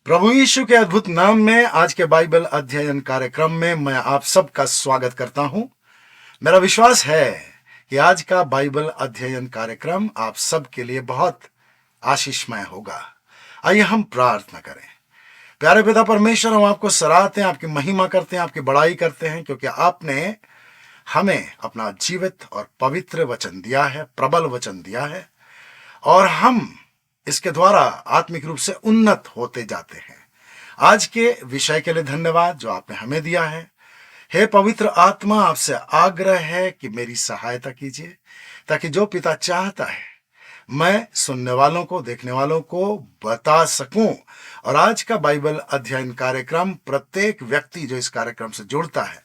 प्रभु यीशु के अद्भुत नाम में आज के बाइबल अध्ययन कार्यक्रम में मैं आप सबका स्वागत करता हूं। मेरा विश्वास है कि आज का बाइबल अध्ययन कार्यक्रम आप सबके लिए बहुत आशीषमय होगा। आइए हम प्रार्थना करें। प्यारे पिता परमेश्वर, हम आपको सराहते हैं, आपकी महिमा करते हैं, आपकी बड़ाई करते हैं, क्योंकि आपने हमें अपना जीवित और पवित्र वचन दिया है, प्रबल वचन दिया है, और हम इसके द्वारा आत्मिक रूप से उन्नत होते जाते हैं। आज के विषय के लिए धन्यवाद जो आपने हमें दिया है। हे पवित्र आत्मा, आपसे आग्रह है कि मेरी सहायता कीजिए, ताकि जो पिता चाहता है मैं सुनने वालों को, देखने वालों को बता सकूं, और आज का बाइबल अध्ययन कार्यक्रम प्रत्येक व्यक्ति जो इस कार्यक्रम से जुड़ता है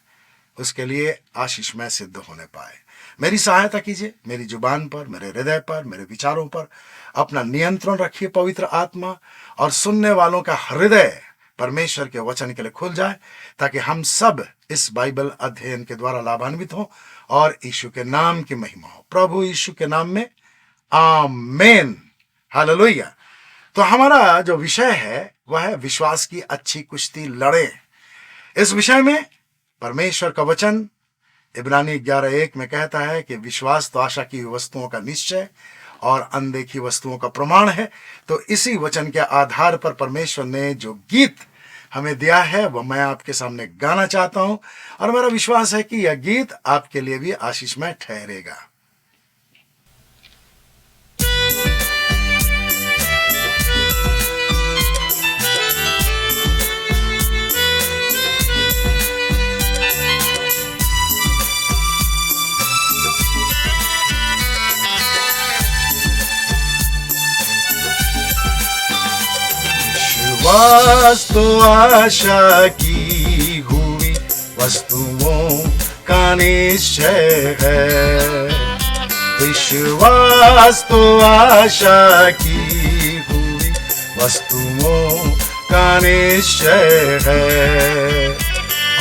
उसके लिए आशीषमय सिद्ध होने पाए। मेरी सहायता कीजिए, मेरी जुबान पर, मेरे हृदय पर, मेरे विचारों पर अपना नियंत्रण रखिए पवित्र आत्मा, और सुनने वालों का हृदय परमेश्वर के वचन के लिए खुल जाए, ताकि हम सब इस बाइबल अध्ययन के द्वारा लाभान्वित हों और यीशु के नाम की महिमा हो। प्रभु यीशु के नाम में आमीन, हालेलुया। तो हमारा जो विषय है वह है विश्वास की अच्छी कुश्ती लड़े। इस विषय में परमेश्वर का वचन इब्रानी 11:1 में कहता है कि विश्वास तो आशा की वस्तुओं का निश्चय और अनदेखी वस्तुओं का प्रमाण है। तो इसी वचन के आधार पर परमेश्वर ने जो गीत हमें दिया है वह मैं आपके सामने गाना चाहता हूं, और मेरा विश्वास है कि यह गीत आपके लिए भी आशीषमय ठहरेगा। विश्वास तो आशा की हुई वस्तुओं का निश्चय है। विश्वास तो आशा की हुई वस्तुओं का निश्चय है,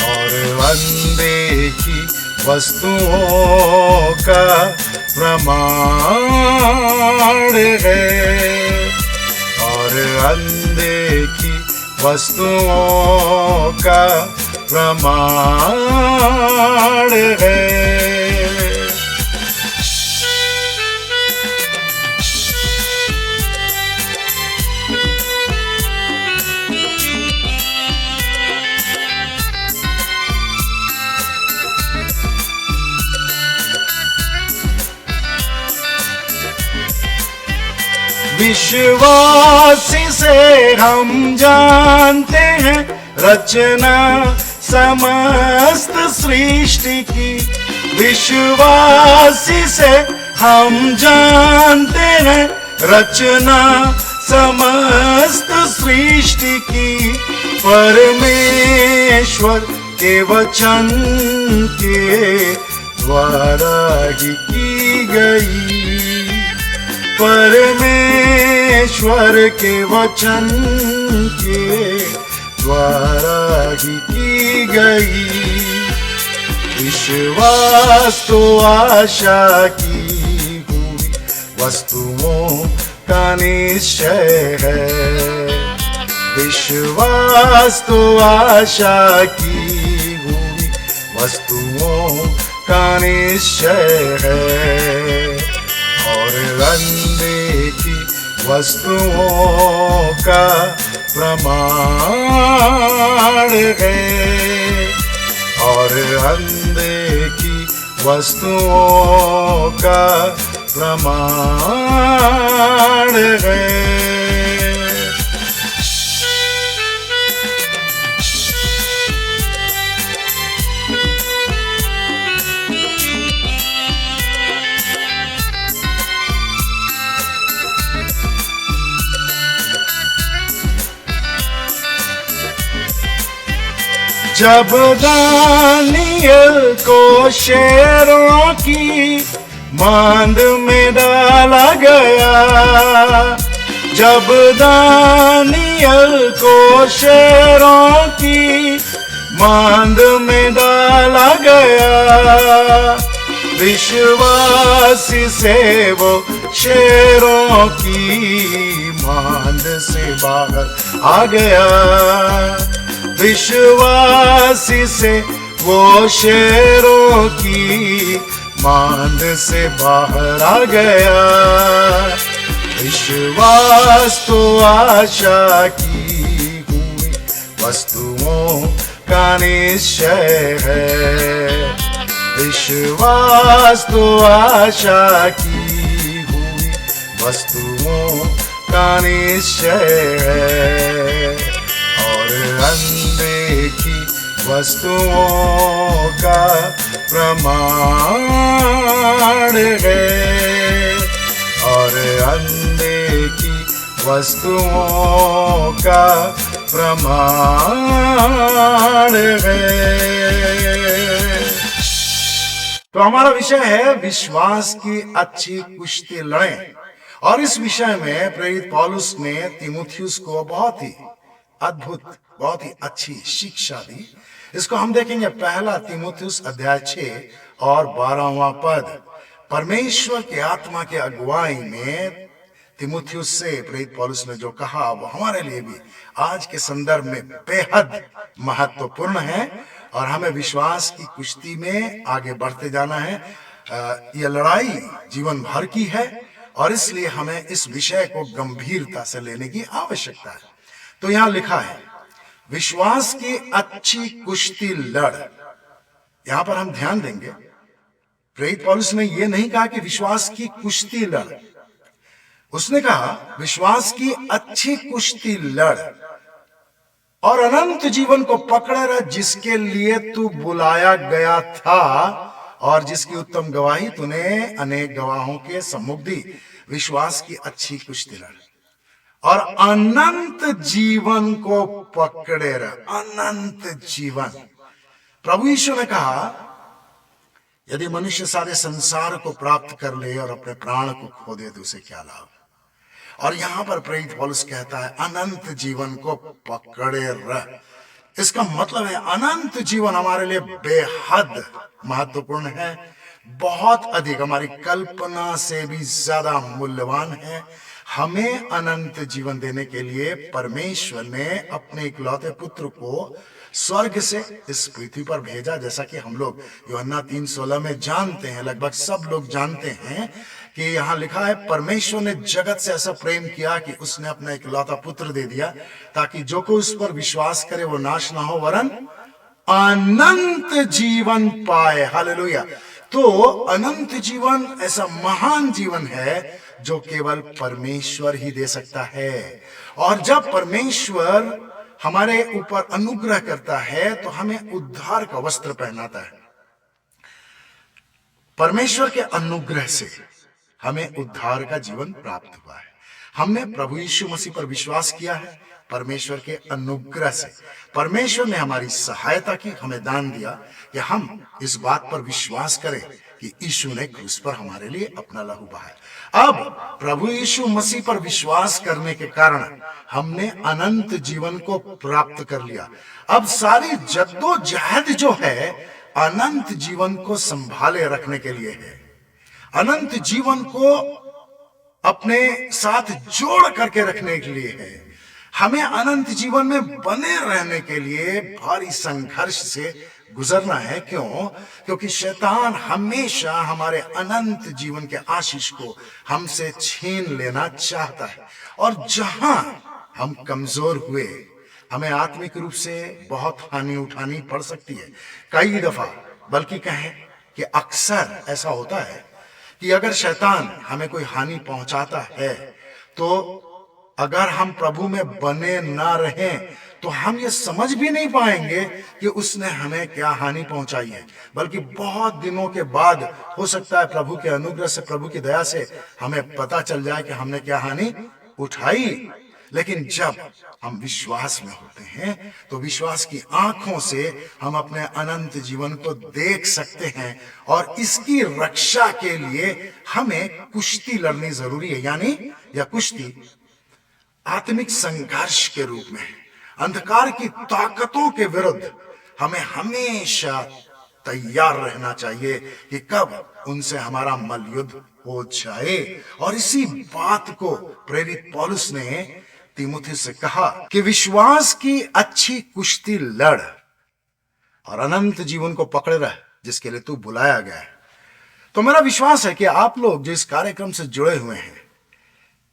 और अनदेखी वस्तुओं का प्रमाण है, और अनदेखी वस्तुओं का प्रमाण है। विश्वास से हम जानते हैं रचना समस्त सृष्टि की। विश्वास से हम जानते हैं रचना समस्त सृष्टि की। परमेश्वर के वचन के द्वारा ही की गई। परमेश्वर के वचन के द्वारा ही की गई। विश्वास तो आशा की हुई वस्तुओं का निश्चय है। विश्वास तो आशा की हुई वस्तुओं का निश्चय है, और अनदेखी वस्तुओं का प्रमाण है, और अनदेखी वस्तुओं का प्रमाण है। जब दानियल को शेरों की मांद में डाला गया, जब दानियल को शेरों की मांद में डाला गया, विश्वास से वो शेरों की मांद से बाहर आ गया। विश्वास से वो शेरों की मांद से बाहर आ गया। विश्वास तो आशा की हुई वस्तुओं का निश्चय है। विश्वास तो आशा की हुई वस्तुओं का निश्चय है और अनदेखी वस्तुओं का प्रमाण है और अनदेखी वस्तुओं का प्रमाण है। तो हमारा विषय है विश्वास की अच्छी कुश्ती लड़ें और इस विषय में प्रेरित पौलुस ने तीमुथियुस को बहुत ही अद्भुत, बहुत ही अच्छी शिक्षा दी। इसको हम देखेंगे पहला तीमुथियुस अध्याय 6 और 12वां पद। परमेश्वर के आत्मा के अगुवाई में तीमुथियुस से प्रेरित पौलुस ने जो कहा वो हमारे लिए भी आज के संदर्भ में बेहद महत्वपूर्ण है और हमें विश्वास की कुश्ती में आगे बढ़ते जाना है। यह लड़ाई जीवन भर की है और इसलिए हमें इस विषय को गंभीरता से लेने की आवश्यकता है। तो यहां लिखा है विश्वास की अच्छी कुश्ती लड़। यहां पर हम ध्यान देंगे प्रेरित पौलुस ने यह नहीं कहा कि विश्वास की कुश्ती लड़, उसने कहा विश्वास की अच्छी कुश्ती लड़ और अनंत जीवन को पकड़े रह जिसके लिए तू बुलाया गया था और जिसकी उत्तम गवाही तूने अनेक गवाहों के सम्मुख दी। विश्वास की अच्छी कुश्ती लड़ और अनंत जीवन को पकड़े रह। अनंत जीवन, प्रभु यीशु ने कहा यदि मनुष्य सारे संसार को प्राप्त कर ले और अपने प्राण को खो दे तो उसे क्या लाभ। और यहां पर प्रेरित पौलुस कहता है अनंत जीवन को पकड़े रह। इसका मतलब है अनंत जीवन हमारे लिए बेहद महत्वपूर्ण है, बहुत अधिक, हमारी कल्पना से भी ज्यादा मूल्यवान है। हमें अनंत जीवन देने के लिए परमेश्वर ने अपने इकलौते पुत्र को स्वर्ग से इस पृथ्वी पर भेजा। जैसा कि हम लोग यूहन्ना 3:16 में जानते हैं, लगभग सब लोग जानते हैं कि यहाँ लिखा है परमेश्वर ने जगत से ऐसा प्रेम किया कि उसने अपना इकलौता पुत्र दे दिया ताकि जो कोई उस पर विश्वास करे वो नाश ना हो वरन अनंत जीवन पाए। हालेलुया। तो अनंत जीवन ऐसा महान जीवन है जो केवल परमेश्वर ही दे सकता है। और जब परमेश्वर हमारे ऊपर अनुग्रह करता है तो हमें उद्धार का वस्त्र पहनाता है। परमेश्वर के अनुग्रह से हमें उद्धार का जीवन प्राप्त हुआ है। हमने प्रभु यीशु मसीह पर विश्वास किया है। परमेश्वर के अनुग्रह से परमेश्वर ने हमारी सहायता की, हमें दान दिया कि हम इस बात पर विश्वास करें कि यीशु ने क्रूस पर हमारे लिए अपना लहू बहाया। अब प्रभु यीशु मसीह पर विश्वास करने के कारण हमने अनंत जीवन को प्राप्त कर लिया। अब सारी जद्दोजहद जो है अनंत जीवन को संभाले रखने के लिए है, अनंत जीवन को अपने साथ जोड़ करके रखने के लिए है। हमें अनंत जीवन में बने रहने के लिए भारी संघर्ष से गुजरना है। क्यों? क्योंकि शैतान हमेशा हमारे अनंत जीवन के आशीष को हमसे छीन लेना चाहता है। और जहां हम कमजोर हुए, हमें आत्मिक रूप से बहुत हानि उठानी पड़ सकती है। कई दफा, बल्कि कहें कि अक्सर ऐसा होता है कि अगर शैतान हमें कोई हानि पहुंचाता है तो अगर हम प्रभु में बने ना रहें तो हम ये समझ भी नहीं पाएंगे कि उसने हमें क्या हानि पहुंचाई है। बल्कि बहुत दिनों के बाद हो सकता है प्रभु के अनुग्रह से, प्रभु की दया से हमें पता चल जाए कि हमने क्या हानि उठाई। लेकिन जब हम विश्वास में होते हैं तो विश्वास की आंखों से हम अपने अनंत जीवन को देख सकते हैं और इसकी रक्षा के लिए हमें कुश्ती लड़नी जरूरी है। यानी यह कुश्ती आत्मिक संघर्ष के रूप में अंधकार की ताकतों के विरुद्ध हमें हमेशा तैयार रहना चाहिए कि कब उनसे हमारा मल्लयुद्ध हो जाए। और इसी बात को प्रेरित पौलुस ने तीमुथियुस से कहा कि विश्वास की अच्छी कुश्ती लड़ और अनंत जीवन को पकड़े रह जिसके लिए तू बुलाया गया है। तो मेरा विश्वास है कि आप लोग जो इस कार्यक्रम से जुड़े हुए हैं,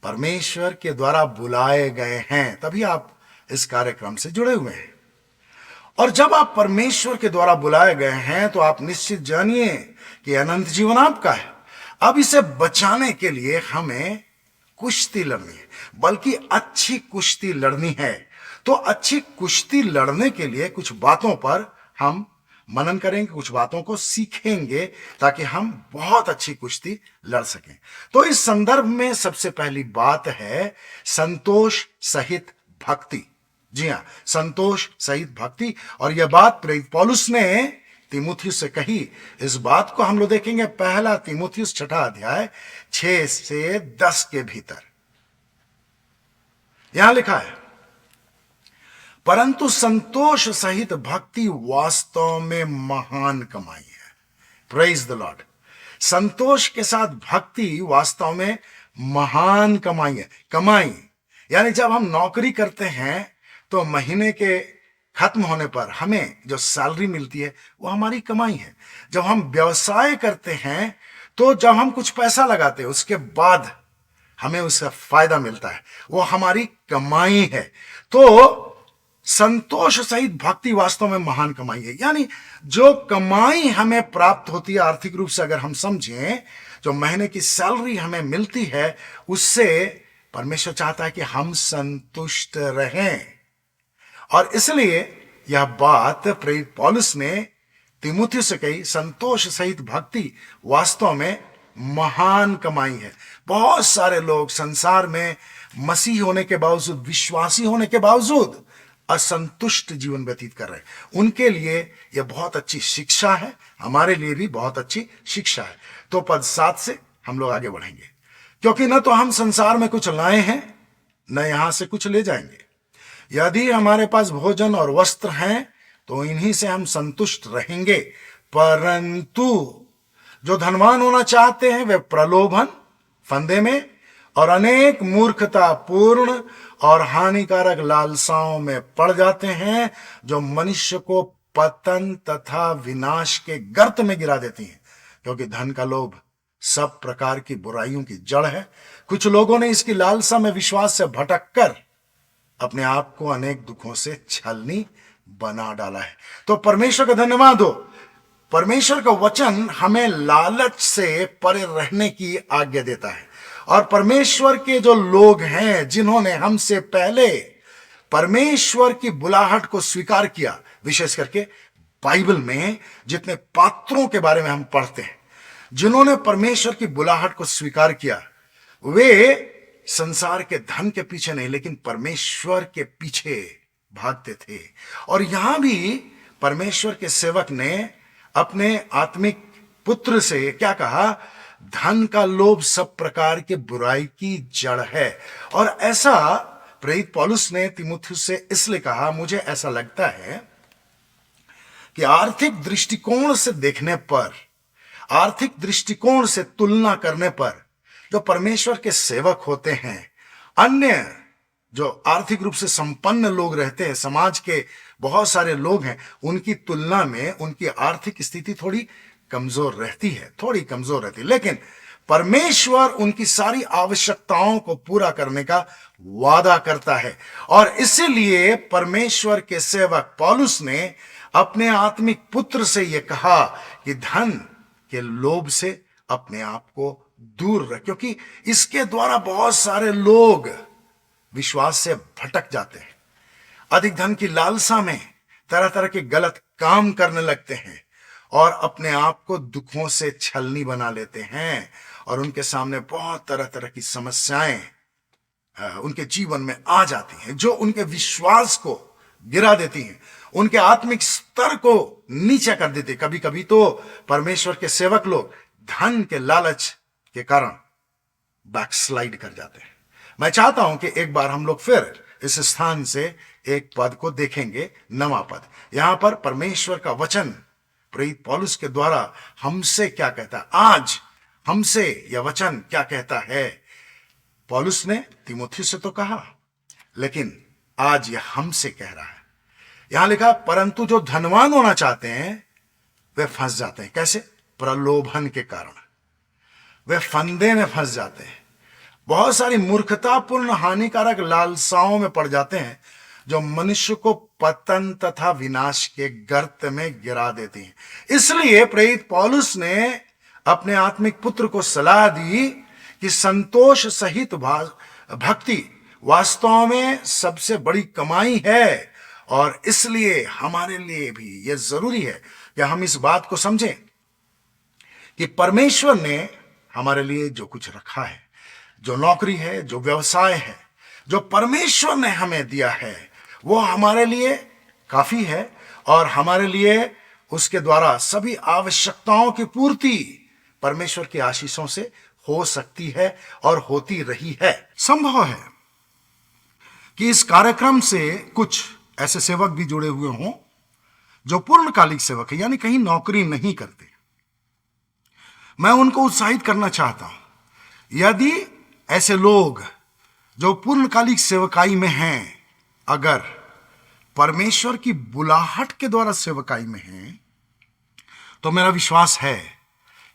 परमेश्वर के द्वारा बुलाए गए हैं, तभी आप इस कार्यक्रम से जुड़े हुए हैं। और जब आप परमेश्वर के द्वारा बुलाए गए हैं तो आप निश्चित जानिए कि अनंत जीवन आपका है। अब इसे बचाने के लिए हमें कुश्ती लड़नी है, बल्कि अच्छी कुश्ती लड़नी है। तो अच्छी कुश्ती लड़ने के लिए कुछ बातों पर हम मनन करेंगे, कुछ बातों को सीखेंगे ताकि हम बहुत अच्छी कुश्ती लड़ सकें। तो इस संदर्भ में सबसे पहली बात है संतोष सहित भक्ति। जी हां, संतोष सहित भक्ति। और यह बात प्रेरित पौलुस ने तीमुथियुस से कही। इस बात को हम लोग देखेंगे पहला तीमुथियुस 6 अध्याय 6 से 10 के भीतर। यहां लिखा है, परंतु संतोष सहित भक्ति वास्तव में महान कमाई है। Praise the Lord. संतोष के साथ भक्ति वास्तव में महान कमाई है। कमाई यानी जब हम नौकरी करते हैं तो महीने के खत्म होने पर हमें जो सैलरी मिलती है वो हमारी कमाई है। जब हम व्यवसाय करते हैं तो जब हम कुछ पैसा लगाते हैं उसके बाद हमें उसका फायदा मिलता है, वो हमारी कमाई है। तो संतोष सहित भक्ति वास्तव में महान कमाई है। यानी जो कमाई हमें प्राप्त होती है आर्थिक रूप से, अगर हम समझें, जो महीने की सैलरी हमें मिलती है, उससे परमेश्वर चाहता है कि हम संतुष्ट रहें। और इसलिए यह बात प्रेरित पौलुस ने तीमुथियुस से कही, संतोष सहित भक्ति वास्तव में महान कमाई है। बहुत सारे लोग संसार में मसीह होने के बावजूद, विश्वासी होने के बावजूद असंतुष्ट जीवन व्यतीत कर रहे हैं। उनके लिए यह बहुत अच्छी शिक्षा है, हमारे लिए भी बहुत अच्छी शिक्षा है। तो पद 7 से हम लोग आगे बढ़ेंगे, क्योंकि न तो हम संसार में कुछ लाए हैं, न यहां से कुछ ले जाएंगे। यदि हमारे पास भोजन और वस्त्र हैं तो इन्हीं से हम संतुष्ट रहेंगे। परंतु जो धनवान होना चाहते हैं वे प्रलोभन, फंदे में और अनेक मूर्खता पूर्ण और हानिकारक लालसाओं में पड़ जाते हैं, जो मनुष्य को पतन तथा विनाश के गर्त में गिरा देती हैं। क्योंकि धन का लोभ सब प्रकार की बुराइयों की जड़ है। कुछ लोगों ने इसकी लालसा में विश्वास से भटक कर अपने आप को अनेक दुखों से छलनी बना डाला है। तो परमेश्वर का धन्यवाद हो, परमेश्वर का वचन हमें लालच से परे रहने की आज्ञा देता है। और परमेश्वर के जो लोग हैं जिन्होंने हमसे पहले परमेश्वर की बुलाहट को स्वीकार किया, विशेष करके बाइबल में जितने पात्रों के बारे में हम पढ़ते हैं, जिन्होंने परमेश्वर की बुलाहट को स्वीकार किया, वे संसार के धन के पीछे नहीं लेकिन परमेश्वर के पीछे भागते थे। और यहां भी परमेश्वर के सेवक ने अपने आत्मिक पुत्र से क्या कहा? धन का लोभ सब प्रकार के बुराई की जड़ है। और ऐसा प्रेरित पौलुस ने तीमुथियुस से इसलिए कहा, मुझे ऐसा लगता है कि आर्थिक दृष्टिकोण से देखने पर, आर्थिक दृष्टिकोण से तुलना करने पर जो परमेश्वर के सेवक होते हैं, अन्य जो आर्थिक रूप से संपन्न लोग रहते हैं, समाज के बहुत सारे लोग हैं, उनकी तुलना में उनकी आर्थिक स्थिति थोड़ी कमजोर रहती है, थोड़ी कमजोर रहती है। लेकिन परमेश्वर उनकी सारी आवश्यकताओं को पूरा करने का वादा करता है। और इसीलिए परमेश्वर के सेवक पौलुस ने अपने आत्मिक पुत्र से यह कहा कि धन के लोभ से अपने आप को दूर रख, क्योंकि इसके द्वारा बहुत सारे लोग विश्वास से भटक जाते हैं। अधिक धन की लालसा में तरह तरह के गलत काम करने लगते हैं और अपने आप को दुखों से छलनी बना लेते हैं। और उनके सामने बहुत तरह तरह की समस्याएं उनके जीवन में आ जाती हैं, जो उनके विश्वास को गिरा देती हैं, उनके आत्मिक स्तर को नीचे कर देती। कभी कभी तो परमेश्वर के सेवक लोग धन के लालच के कारण बैकस्लाइड कर जाते हैं। मैं चाहता हूं कि एक बार हम लोग फिर इस स्थान से एक पद को देखेंगे, 9वां पद। यहां पर परमेश्वर का वचन प्रेरित पौलुस के द्वारा हमसे क्या कहता है, आज हमसे यह वचन क्या कहता है। पौलुस ने तीमुथियुस से तो कहा, लेकिन आज यह हमसे कह रहा है। यहां लिखा, परंतु जो धनवान होना चाहते हैं वे फंस जाते हैं। कैसे? प्रलोभन के कारण वे फंदे में फंस जाते हैं। बहुत सारी मूर्खतापूर्ण हानिकारक लालसाओं में पड़ जाते हैं जो मनुष्य को पतन तथा विनाश के गर्त में गिरा देती हैं। इसलिए प्रेरित पौलुस ने अपने आत्मिक पुत्र को सलाह दी कि संतोष सहित भक्ति वास्तव में सबसे बड़ी कमाई है। और इसलिए हमारे लिए भी यह जरूरी है कि हम इस बात को समझें कि परमेश्वर ने हमारे लिए जो कुछ रखा है, जो नौकरी है, जो व्यवसाय है, जो परमेश्वर ने हमें दिया है, वो हमारे लिए काफी है और हमारे लिए उसके द्वारा सभी आवश्यकताओं की पूर्ति परमेश्वर की आशीषों से हो सकती है और होती रही है। संभव है कि इस कार्यक्रम से कुछ ऐसे सेवक भी जुड़े हुए हों जो पूर्णकालिक सेवक है, यानी कहीं नौकरी नहीं करते। मैं उनको उत्साहित करना चाहता हूं, यदि ऐसे लोग जो पूर्णकालिक सेवकाई में हैं, अगर परमेश्वर की बुलाहट के द्वारा सेवकाई में हैं, तो मेरा विश्वास है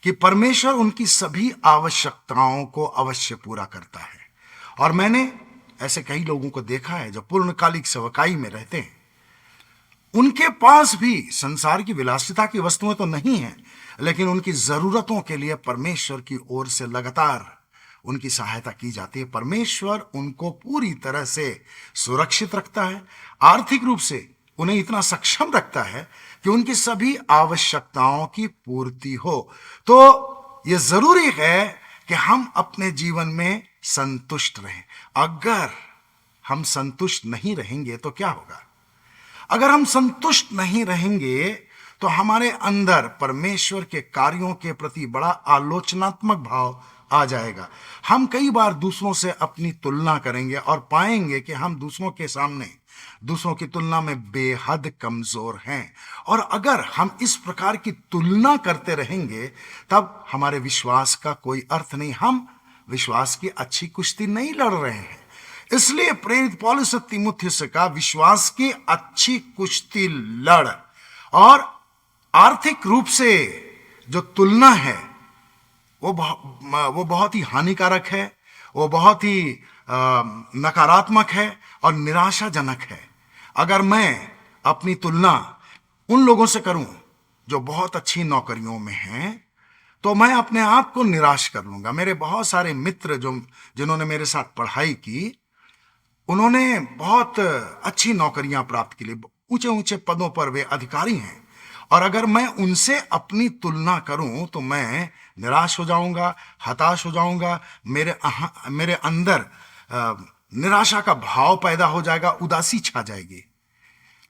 कि परमेश्वर उनकी सभी आवश्यकताओं को अवश्य पूरा करता है। और मैंने ऐसे कई लोगों को देखा है जो पूर्णकालिक सेवकाई में रहते हैं। उनके पास भी संसार की विलासिता की वस्तुएं तो नहीं हैं, लेकिन उनकी जरूरतों के लिए परमेश्वर की ओर से लगातार उनकी सहायता की जाती है। परमेश्वर उनको पूरी तरह से सुरक्षित रखता है, आर्थिक रूप से उन्हें इतना सक्षम रखता है कि उनकी सभी आवश्यकताओं की पूर्ति हो। तो यह जरूरी है कि हम अपने जीवन में संतुष्ट रहें। अगर हम संतुष्ट नहीं रहेंगे तो क्या होगा? अगर हम संतुष्ट नहीं रहेंगे तो हमारे अंदर परमेश्वर के कार्यों के प्रति बड़ा आलोचनात्मक भाव आ जाएगा। हम कई बार दूसरों से अपनी तुलना करेंगे और पाएंगे कि हम दूसरों के सामने दूसरों की तुलना में बेहद कमजोर हैं। और अगर हम इस प्रकार की तुलना करते रहेंगे तब हमारे विश्वास का कोई अर्थ नहीं, हम विश्वास की अच्छी कुश्ती नहीं लड़ रहे हैं। इसलिए प्रेरित पौलुस ने तीमुथियुस से कहा, विश्वास की अच्छी कुश्ती लड़। और आर्थिक रूप से जो तुलना है वो बहुत ही हानिकारक है, वो बहुत ही नकारात्मक है और निराशाजनक है। अगर मैं अपनी तुलना उन लोगों से करूं जो बहुत अच्छी नौकरियों में हैं, तो मैं अपने आप को निराश कर लूंगा। मेरे बहुत सारे मित्र जिन्होंने मेरे साथ पढ़ाई की, उन्होंने बहुत अच्छी नौकरियां प्राप्त की, ऊंचे ऊंचे पदों पर वे अधिकारी हैं। और अगर मैं उनसे अपनी तुलना करूं तो मैं निराश हो जाऊंगा, हताश हो जाऊंगा, मेरे अंदर निराशा का भाव पैदा हो जाएगा, उदासी छा जाएगी।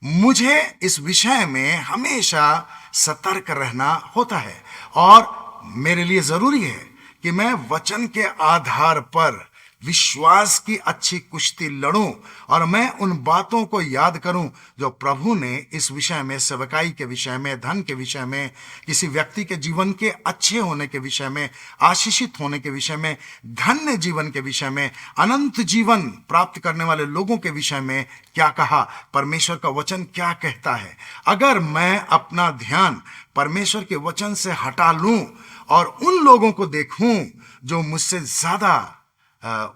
मुझे इस विषय में हमेशा सतर्क रहना होता है और मेरे लिए जरूरी है कि मैं वचन के आधार पर विश्वास की अच्छी कुश्ती लड़ूं और मैं उन बातों को याद करूं जो प्रभु ने इस विषय में, सेवकाई के विषय में, धन के विषय में, किसी व्यक्ति के जीवन के अच्छे होने के विषय में, आशीषित होने के विषय में, धन्य जीवन के विषय में, अनंत जीवन प्राप्त करने वाले लोगों के विषय में क्या कहा, परमेश्वर का वचन क्या कहता है। अगर मैं अपना ध्यान परमेश्वर के वचन से हटा लूं और उन लोगों को देखूं जो मुझसे ज्यादा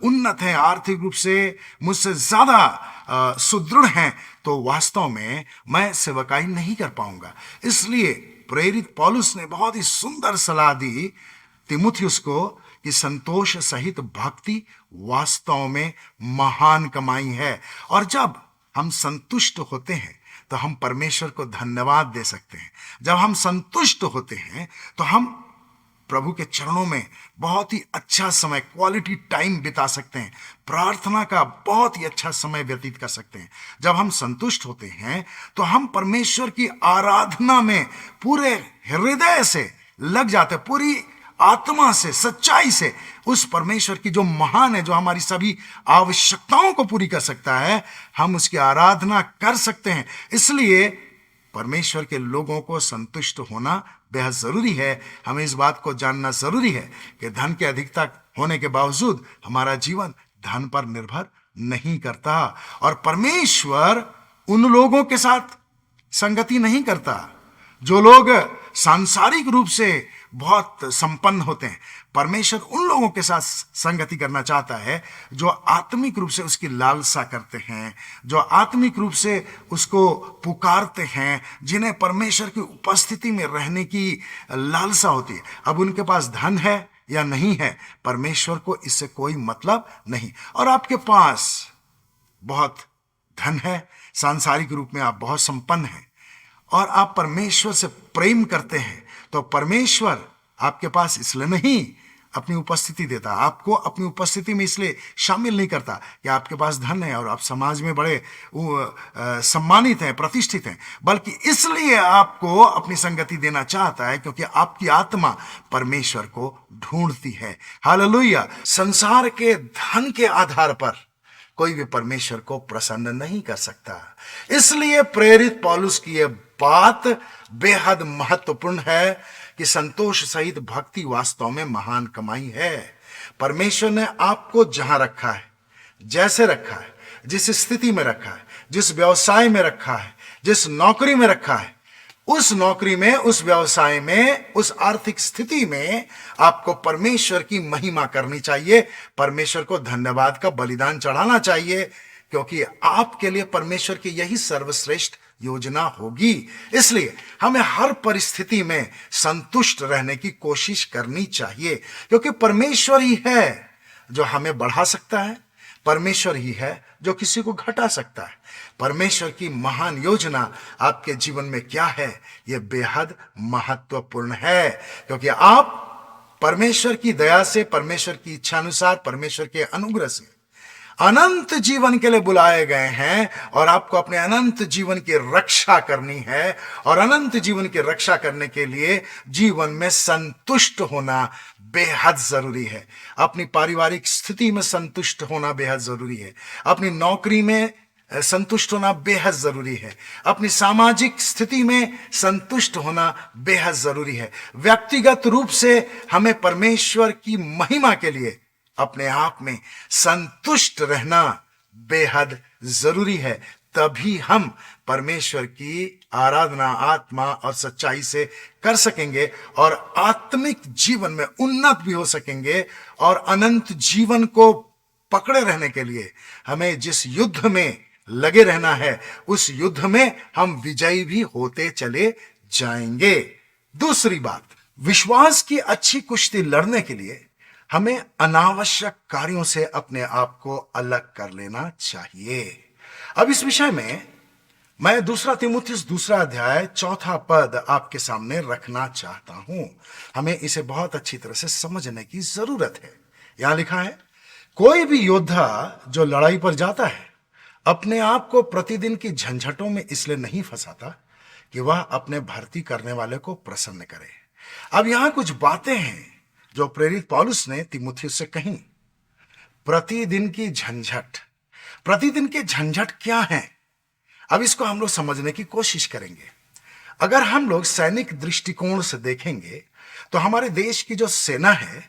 उन्नत हैं, आर्थिक रूप से मुझसे ज्यादा सुदृढ़ हैं, तो वास्तव में मैं सेवकाई नहीं कर पाऊंगा। इसलिए प्रेरित पौलुस ने बहुत ही सुंदर सलाह दी तीमुथियुस को कि संतोष सहित भक्ति वास्तव में महान कमाई है। और जब हम संतुष्ट होते हैं तो हम परमेश्वर को धन्यवाद दे सकते हैं। जब हम संतुष्ट होते हैं तो हम प्रभु के चरणों में बहुत ही अच्छा समय, क्वालिटी टाइम बिता सकते हैं, प्रार्थना का बहुत ही अच्छा समय व्यतीत कर सकते हैं। जब हम संतुष्ट होते हैं तो हम परमेश्वर की आराधना में पूरे हृदय से लग जाते हैं, पूरी आत्मा से, सच्चाई से उस परमेश्वर की जो महान है, जो हमारी सभी आवश्यकताओं को पूरी कर सकता है, हम उसकी आराधना कर सकते हैं। इसलिए परमेश्वर के लोगों को संतुष्ट होना बेहद जरूरी है। हमें इस बात को जानना जरूरी है कि धन की अधिकता होने के बावजूद हमारा जीवन धन पर निर्भर नहीं करता, और परमेश्वर उन लोगों के साथ संगति नहीं करता जो लोग सांसारिक रूप से बहुत संपन्न होते हैं। परमेश्वर उन लोगों के साथ संगति करना चाहता है जो आत्मिक रूप से उसकी लालसा करते हैं, जो आत्मिक रूप से उसको पुकारते हैं, जिन्हें परमेश्वर की उपस्थिति में रहने की लालसा होती है। अब उनके पास धन है या नहीं है, परमेश्वर को इससे कोई मतलब नहीं। और आपके पास बहुत धन है, सांसारिक रूप में आप बहुत संपन्न हैं, और आप परमेश्वर से प्रेम करते हैं, तो परमेश्वर आपके पास इसलिए नहीं अपनी उपस्थिति देता, आपको अपनी उपस्थिति में इसलिए शामिल नहीं करता कि आपके पास धन है और आप समाज में बड़े सम्मानित हैं, प्रतिष्ठित हैं, बल्कि इसलिए आपको अपनी संगति देना चाहता है क्योंकि आपकी आत्मा परमेश्वर को ढूंढती है। हालेलुया। संसार के धन के आधार पर कोई भी परमेश्वर को प्रसन्न नहीं कर सकता। इसलिए प्रेरित पौलुस की यह बात बेहद महत्वपूर्ण है कि संतोष सहित भक्ति वास्तव में महान कमाई है। परमेश्वर ने आपको जहां रखा है, जैसे रखा है, जिस स्थिति में रखा है, जिस व्यवसाय में रखा है, जिस नौकरी में रखा है, उस नौकरी में, उस व्यवसाय में, उस आर्थिक स्थिति में आपको परमेश्वर की महिमा करनी चाहिए, परमेश्वर को धन्यवाद का बलिदान चढ़ाना चाहिए, क्योंकि आपके लिए परमेश्वर की यही सर्वश्रेष्ठ योजना होगी। इसलिए हमें हर परिस्थिति में संतुष्ट रहने की कोशिश करनी चाहिए, क्योंकि परमेश्वर ही है जो हमें बढ़ा सकता है, परमेश्वर ही है जो किसी को घटा सकता है। परमेश्वर की महान योजना आपके जीवन में क्या है, यह बेहद महत्वपूर्ण है, क्योंकि आप परमेश्वर की दया से, परमेश्वर की इच्छानुसार, परमेश्वर के अनुग्रह से अनंत जीवन के लिए बुलाए गए हैं, और आपको अपने अनंत जीवन की रक्षा करनी है। और अनंत जीवन की रक्षा करने के लिए जीवन में संतुष्ट होना बेहद जरूरी है। अपनी पारिवारिक स्थिति में संतुष्ट होना बेहद जरूरी है, अपनी नौकरी में संतुष्ट होना बेहद जरूरी है, अपनी सामाजिक स्थिति में संतुष्ट होना बेहद जरूरी है। व्यक्तिगत रूप से हमें परमेश्वर की महिमा के लिए अपने आप में संतुष्ट रहना बेहद जरूरी है। तभी हम परमेश्वर की आराधना आत्मा और सच्चाई से कर सकेंगे, और आत्मिक जीवन में उन्नत भी हो सकेंगे। और अनंत जीवन को पकड़े रहने के लिए हमें जिस युद्ध में लगे रहना है, उस युद्ध में हम विजयी भी होते चले जाएंगे। दूसरी बात, विश्वास की अच्छी कुश्ती लड़ने के लिए हमें अनावश्यक कार्यों से अपने आप को अलग कर लेना चाहिए। अब इस विषय में मैं 2 तीमुथियुस 2 अध्याय 4 पद आपके सामने रखना चाहता हूं। हमें इसे बहुत अच्छी तरह से समझने की जरूरत है। यहां लिखा है, कोई भी योद्धा जो लड़ाई पर जाता है अपने आप को प्रतिदिन की झंझटों में इसलिए नहीं फंसाता कि वह अपने भर्ती करने वाले को प्रसन्न करे। अब यहां कुछ बातें हैं जो प्रेरित पौलुस ने तीमुथियुस से कही। प्रतिदिन की झंझट, प्रतिदिन के झंझट क्या है? अब इसको हम लोग समझने की कोशिश करेंगे। अगर हम लोग सैनिक दृष्टिकोण से देखेंगे तो हमारे देश की जो सेना है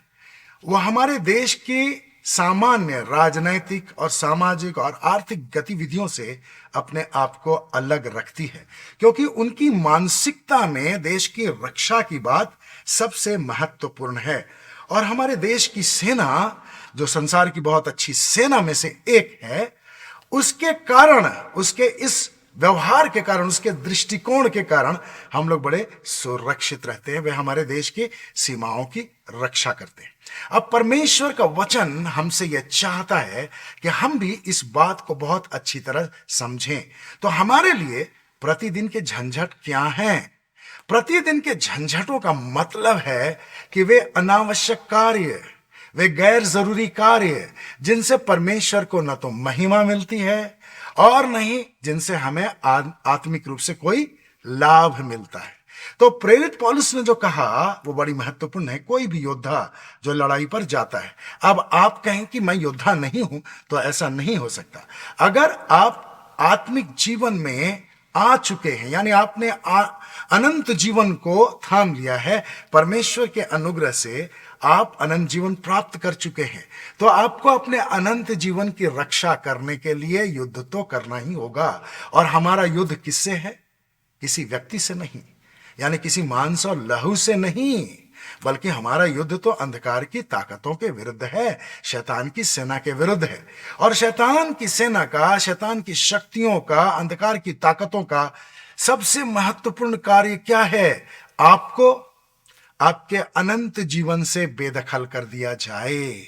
वह हमारे देश की सामान्य राजनैतिक और सामाजिक और आर्थिक गतिविधियों से अपने आप को अलग रखती है, क्योंकि उनकी मानसिकता में देश की रक्षा की बात सबसे महत्वपूर्ण है। और हमारे देश की सेना, जो संसार की बहुत अच्छी सेना में से एक है, उसके कारण, उसके इस व्यवहार के कारण, उसके दृष्टिकोण के कारण हम लोग बड़े सुरक्षित रहते हैं। वे हमारे देश की सीमाओं की रक्षा करते हैं। अब परमेश्वर का वचन हमसे यह चाहता है कि हम भी इस बात को बहुत अच्छी तरह समझें। तो हमारे लिए प्रतिदिन के झंझट क्या हैं? प्रतिदिन के झंझटों का मतलब है कि वे अनावश्यक कार्य, वे गैर जरूरी कार्य, जिनसे परमेश्वर को न तो महिमा मिलती है और नहीं जिनसे हमें आत्मिक रूप से कोई लाभ मिलता है। तो प्रेरित पौलुस ने जो कहा वो बड़ी महत्वपूर्ण है। कोई भी योद्धा जो लड़ाई पर जाता है, अब आप कहें कि मैं योद्धा नहीं हूं, तो ऐसा नहीं हो सकता। अगर आप आत्मिक जीवन में आ चुके हैं, यानी आपने अनंत जीवन को थाम लिया है। परमेश्वर के अनुग्रह से आप अनंत जीवन प्राप्त कर चुके हैं। तो आपको अपने अनंत जीवन की रक्षा करने के लिए युद्ध तो करना ही होगा। और हमारा युद्ध किससे है? किसी व्यक्ति से नहीं, यानी किसी मांस और लहू से नहीं, बल्कि हमारा युद्ध तो अंधकार की ताकतों के विरुद्ध है, शैतान की सेना के विरुद्ध है। और शैतान की सेना का, शैतान की शक्तियों का, अंधकार की ताकतों का सबसे महत्वपूर्ण कार्य क्या है? आपको आपके अनंत जीवन से बेदखल कर दिया जाए।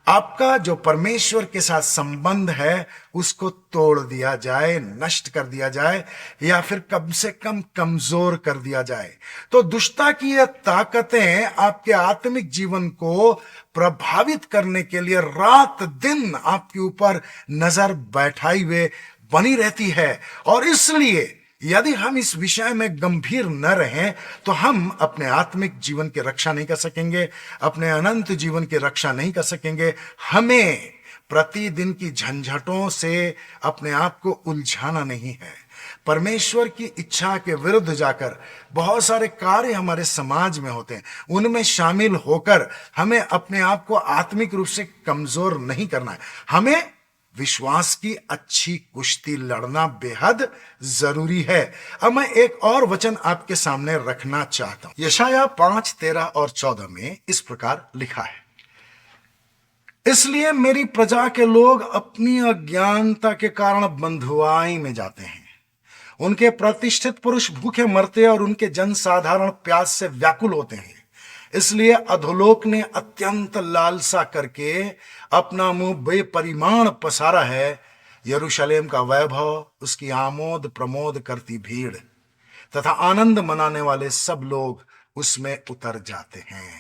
आपका जो परमेश्वर के साथ संबंध है उसको तोड़ दिया जाए, नष्ट कर दिया जाए, या फिर कम से कम कमजोर कर दिया जाए। तो दुष्टता की ये ताकतें आपके आत्मिक जीवन को प्रभावित करने के लिए रात दिन आपके ऊपर नजर बैठाई हुए बनी रहती है। और इसलिए यदि हम इस विषय में गंभीर न रहें तो हम अपने आत्मिक जीवन की रक्षा नहीं कर सकेंगे, अपने अनंत जीवन की रक्षा नहीं कर सकेंगे। हमें प्रतिदिन की झंझटों से अपने आप को उलझाना नहीं है। परमेश्वर की इच्छा के विरुद्ध जाकर बहुत सारे कार्य हमारे समाज में होते हैं, उनमें शामिल होकर हमें अपने आप को आत्मिक रूप से कमजोर नहीं करना है। हमें विश्वास की अच्छी कुश्ती लड़ना बेहद जरूरी है। अब मैं एक और वचन आपके सामने रखना चाहता हूं। यशाया 5:13 और 14 में इस प्रकार लिखा है, इसलिए मेरी प्रजा के लोग अपनी अज्ञानता के कारण बंधुआई में जाते हैं। उनके प्रतिष्ठित पुरुष भूखे मरते और उनके जनसाधारण प्यास से व्याकुल होते हैं। इसलिए अधोलोक ने अत्यंत लालसा करके अपना मुंह बेपरिमाण पसारा है। यरूशलेम का वैभव, उसकी आमोद प्रमोद करती भीड़ तथा आनंद मनाने वाले सब लोग उसमें उतर जाते हैं।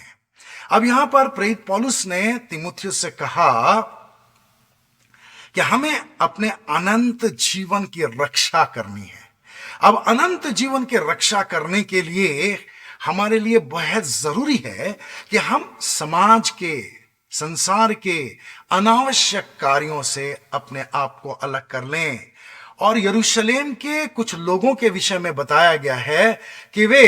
अब यहां पर प्रेरित पौलुस ने तीमुथियुस से कहा कि हमें अपने अनंत जीवन की रक्षा करनी है। अब अनंत जीवन की रक्षा करने के लिए हमारे लिए बहुत जरूरी है कि हम समाज के, संसार के अनावश्यक कार्यों से अपने आप को अलग कर लें। और यरूशलेम के कुछ लोगों के विषय में बताया गया है कि वे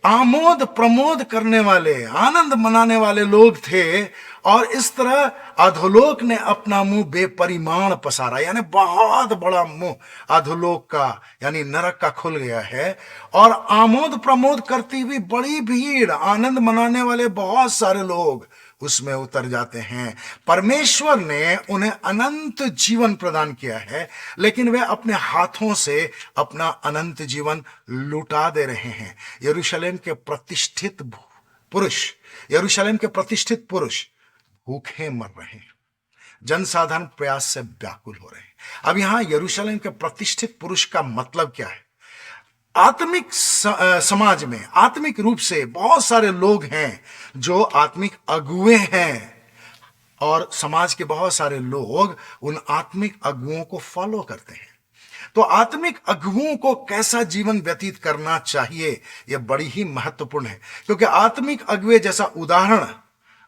आमोद प्रमोद करने वाले, आनंद मनाने वाले लोग थे। और इस तरह अधोलोक ने अपना मुंह बेपरिमाण पसारा, यानी बहुत बड़ा मुंह अधोलोक का, यानी नरक का खुल गया है। और आमोद प्रमोद करती हुई बड़ी भीड़, आनंद मनाने वाले बहुत सारे लोग उसमें उतर जाते हैं। परमेश्वर ने उन्हें अनंत जीवन प्रदान किया है, लेकिन वे अपने हाथों से अपना अनंत जीवन लुटा दे रहे हैं। यरूशलेम के प्रतिष्ठित पुरुष भूखे मर रहे हैं, जनसाधारण प्रयास से व्याकुल हो रहे हैं। अब यहां यरूशलेम के प्रतिष्ठित पुरुष का मतलब क्या है? आत्मिक समाज में आत्मिक रूप से बहुत सारे लोग हैं जो आत्मिक अगुए हैं, और समाज के बहुत सारे लोग उन आत्मिक अगुओं को फॉलो करते हैं। तो आत्मिक अगुओं को कैसा जीवन व्यतीत करना चाहिए, यह बड़ी ही महत्वपूर्ण है। क्योंकि आत्मिक अगुए जैसा उदाहरण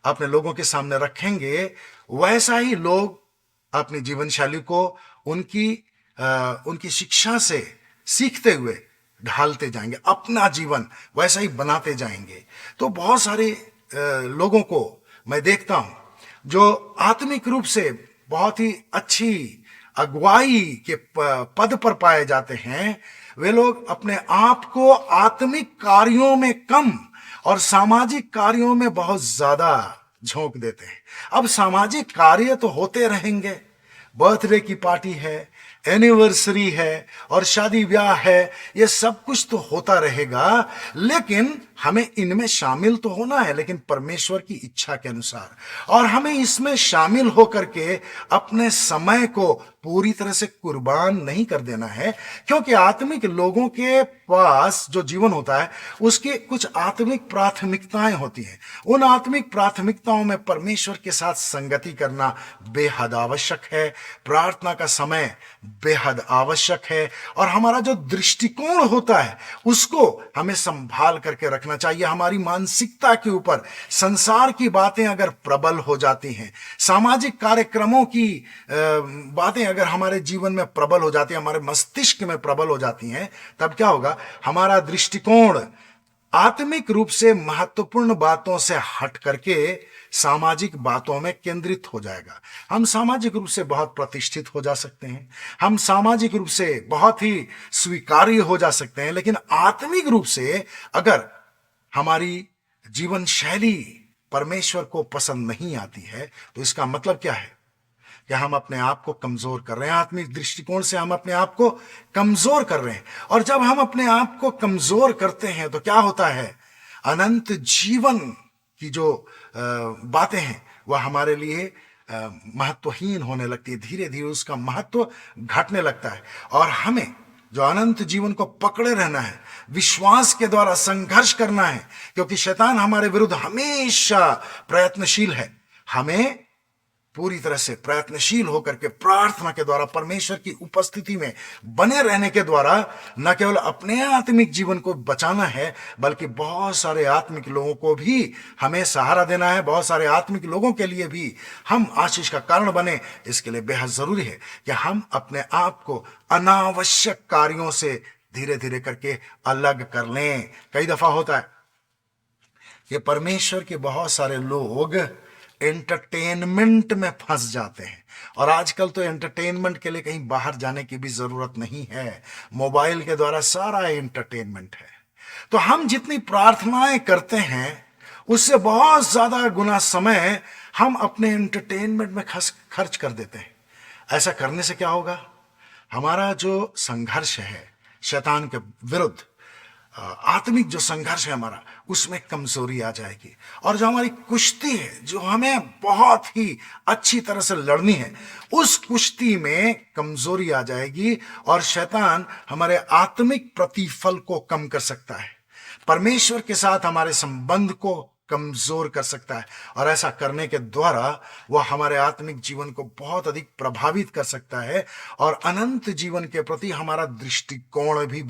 अपने लोगों के सामने रखेंगे, वैसा ही लोग अपनी जीवन शैली को उनकी शिक्षा से सीखते हुए ढालते जाएंगे, अपना जीवन वैसा ही बनाते जाएंगे। तो बहुत सारे लोगों को मैं देखता हूं जो आत्मिक रूप से बहुत ही अच्छी अगुवाई के पद पर पाए जाते हैं। वे लोग अपने आप को आत्मिक कार्यों में कम और सामाजिक कार्यों में बहुत ज्यादा झोंक देते हैं। अब सामाजिक कार्य तो होते रहेंगे, बर्थडे की पार्टी है, एनिवर्सरी है और शादी ब्याह है, ये सब कुछ तो होता रहेगा, लेकिन हमें इनमें शामिल तो होना है, लेकिन परमेश्वर की इच्छा के अनुसार। और हमें इसमें शामिल होकर के अपने समय को पूरी तरह से कुर्बान नहीं कर देना है। क्योंकि आत्मिक लोगों के पास जो जीवन होता है उसके कुछ आत्मिक प्राथमिकताएं होती हैं। उन आत्मिक प्राथमिकताओं में परमेश्वर के साथ संगति करना बेहद आवश्यक है, प्रार्थना का समय बेहद आवश्यक है, और हमारा जो दृष्टिकोण होता है उसको हमें संभाल करके रखना रखना चाहिए। हमारी मानसिकता के ऊपर संसार की बातें अगर प्रबल हो जाती हैं, सामाजिक कार्यक्रमों की बातें अगर हमारे जीवन में प्रबल हो जाती हैं, हमारे मस्तिष्क में प्रबल हो जाती हैं, तब क्या होगा? हमारा दृष्टिकोण आत्मिक रूप से महत्वपूर्ण बातों से हट करके सामाजिक बातों में केंद्रित हो जाएगा। हम सामाजिक रूप से बहुत प्रतिष्ठित हो जा सकते हैं, हम सामाजिक रूप से बहुत ही स्वीकार्य हो जा सकते हैं, लेकिन आत्मिक रूप से अगर हमारी जीवन शैली परमेश्वर को पसंद नहीं आती है, तो इसका मतलब क्या है? कि हम अपने आप को कमजोर कर रहे हैं। आत्मिक दृष्टिकोण से हम अपने आप को कमजोर कर रहे हैं, और जब हम अपने आप को कमजोर करते हैं तो क्या होता है? अनंत जीवन की जो बातें हैं वह हमारे लिए महत्वहीन होने लगती है। धीरे धीरे उसका महत्व घटने लगता है, और हमें जो अनंत जीवन को पकड़े रहना है, विश्वास के द्वारा संघर्ष करना है, क्योंकि शैतान हमारे विरुद्ध हमेशा प्रयत्नशील है। हमें पूरी तरह से प्रयत्नशील होकर के प्रार्थना के द्वारा, परमेश्वर की उपस्थिति में बने रहने के द्वारा न केवल अपने आत्मिक जीवन को बचाना है, बल्कि बहुत सारे आत्मिक लोगों को भी हमें सहारा देना है। बहुत सारे आत्मिक लोगों के लिए भी हम आशीष का कारण बने। इसके लिए बेहद जरूरी है कि हम अपने आप को अनावश्यक कार्यों से धीरे धीरे करके अलग कर लें। कई दफा होता है कि परमेश्वर के बहुत सारे लोग एंटरटेनमेंट में फंस जाते हैं, और आजकल तो एंटरटेनमेंट के लिए कहीं बाहर जाने की भी जरूरत नहीं है। मोबाइल के द्वारा सारा एंटरटेनमेंट है। तो हम जितनी प्रार्थनाएं करते हैं उससे बहुत ज्यादा गुना समय हम अपने एंटरटेनमेंट में खर्च कर देते हैं। ऐसा करने से क्या होगा? हमारा जो संघर्ष है शैतान के विरुद्ध, आत्मिक जो संघर्ष है हमारा, उसमें कमजोरी आ जाएगी, और जो हमारी कुश्ती है, जो हमें बहुत ही अच्छी तरह से लड़नी है, उस कुश्ती में कमजोरी आ जाएगी, और शैतान हमारे आत्मिक प्रतिफल को कम कर सकता है, परमेश्वर के साथ हमारे संबंध को कमजोर कर सकता है, और ऐसा करने के द्वारा वह हमारे आत्मिक जीवन को बहुत अधिक प्रभावित कर सकता है, और अनंत जीवन के प्रति हमारा दृष्टिकोण भी